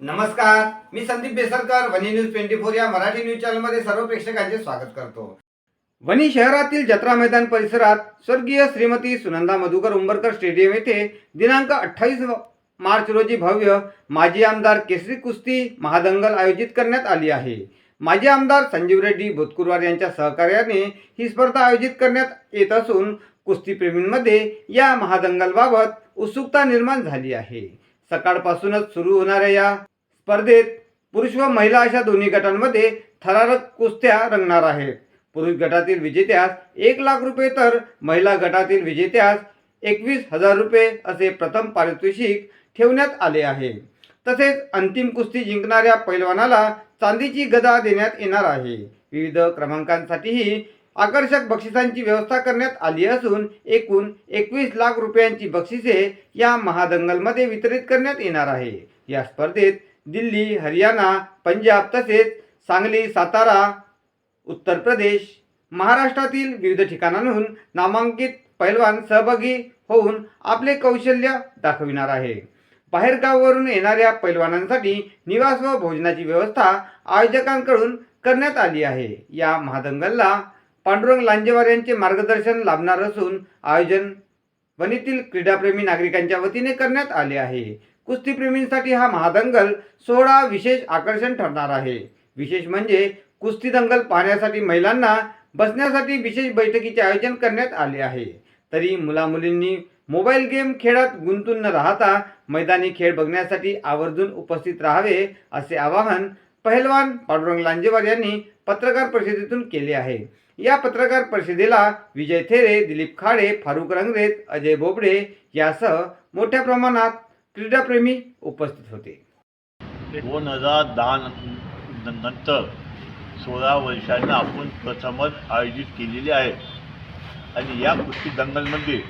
नमस्कार, मी संदीप बेसरकर वनी न्यूज 24 या मराठी न्यूज चॅनलमध्ये सर्व प्रेक्षकांचे स्वागत करतो। वनी शहरातील जत्रा मैदान परिसरात स्वर्गीय श्रीमती सुनंदा मधुकर उंबरकर स्टेडियम येथे दिनांक 28 मार्च रोजी भव्य माजी आमदार केसरी कुस्ती महादंगल आयोजित करण्यात आली आहे। माजी आमदार संजीव रेड्डी भोतकुरवार यांच्या सहकार्याने ही स्पर्धा आयोजित करण्यात येत असून कुस्तीप्रेमींमध्ये या महादंगलबाबत उत्सुकता निर्माण झाली आहे। सकाळपासूनच सुरू होणाऱ्या या स्पर्धेत पुरुष व महिला अशा दोन्ही गटांमध्ये थरारक कुस्त्या रंगणार आहेत। पुरुष गटातील विजेत्यास 1 लाख रुपये तर महिला गटातील विजेत्यास 21,000 रुपये असे प्रथम पारितोषिक ठेवण्यात आले आहे। तसेच अंतिम कुस्ती जिंकणाऱ्या पैलवानाला चांदीची गदा देण्यात येणार आहे। विविध क्रमांकांसाठीही आकर्षक बक्षिसांची व्यवस्था करण्यात आली असून एकूण 21 लाख रुपयांची बक्षिसे या महादंगलमध्ये वितरित करण्यात येणार आहे। या स्पर्धेत दिल्ली, हरियाणा, पंजाब तसेच सांगली, सातारा, उत्तर प्रदेश, महाराष्ट्रातील विविध ठिकाणांहून नामांकित पैलवान सहभागी होऊन आपले कौशल्य दाखविणार आहे। बाहेरगावावरून येणाऱ्या पैलवानांसाठी निवास व भोजनाची व्यवस्था आयोजकांकडून करण्यात आली आहे। या महादंगलला पांडुरंग लांजेवार यांचे मार्गदर्शन लाभणार असून आयोजन वनीतील क्रीडाप्रेमी नागरिकांच्या वतीने करण्यात आले आहे। कुस्तीप्रेमींसाठी हा महादंगल सोहळा विशेष आकर्षण ठरणार आहे। विशेष म्हणजे कुस्ती दंगल पाहण्यासाठी महिलांना बसण्यासाठी विशेष बैठकीचे आयोजन करण्यात आले आहे। तरी मुलामुलींनी मोबाईल गेम खेळात गुंतून न राहता मैदानी खेळ बघण्यासाठी आवर्जून उपस्थित राहावे असे आवाहन पहिलवान पांडुरंग लांजेवार यांनी पत्रकार परिषदेतून केले आहे। या पत्रकार परिषदेला विजय थेरे, दिलीप खाडे, फारुख रंगरेत, अजय बोबडे यासह मोठ्या प्रमाणात क्रीडाप्रेमी उपस्थित होते। 2010 नंतर 16 वर्षांना आपण प्रथमच आयोजित केलेले आहे आणि या कुस्ती दंगलमध्ये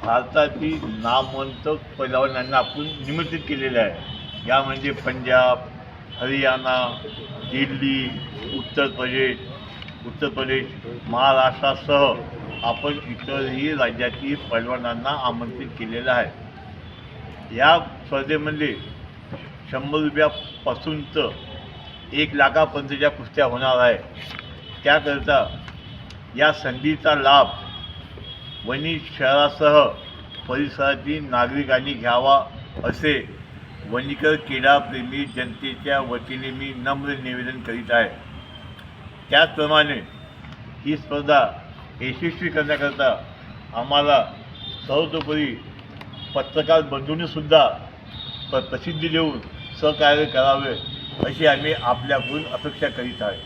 भारतातील नामवंत पैलवानांना आपण निमंत्रित केलेले आहे। यामध्ये पंजाब, हरियाणा, दिल्ली, उत्तर प्रदेश, महाराष्ट्रासह आपण इतरही राज्यातील पैलवानांना आमंत्रित केलेलं आहे। या स्पर्धेमध्ये 100 रुपयापासूनचं 1 लाखापर्यंतच्या कुस्त्या होणार आहे। त्याकरिता या संधीचा लाभ वनी शहरासह परिसरातील नागरिकांनी घ्यावा असे वनीकर क्रीडाप्रेमी जनतेच्या वतीने मी नम्र निवेदन करीत आहे। त्याचप्रमाणे ही स्पर्धा यशस्वी करण्याकरता आम्हाला सर्वतोपरी पत्रकार बंधूंनीसुद्धा प्रसिद्धी देऊन सहकार्य करावे अशी आम्ही आपल्याकडून अपेक्षा करीत आहे।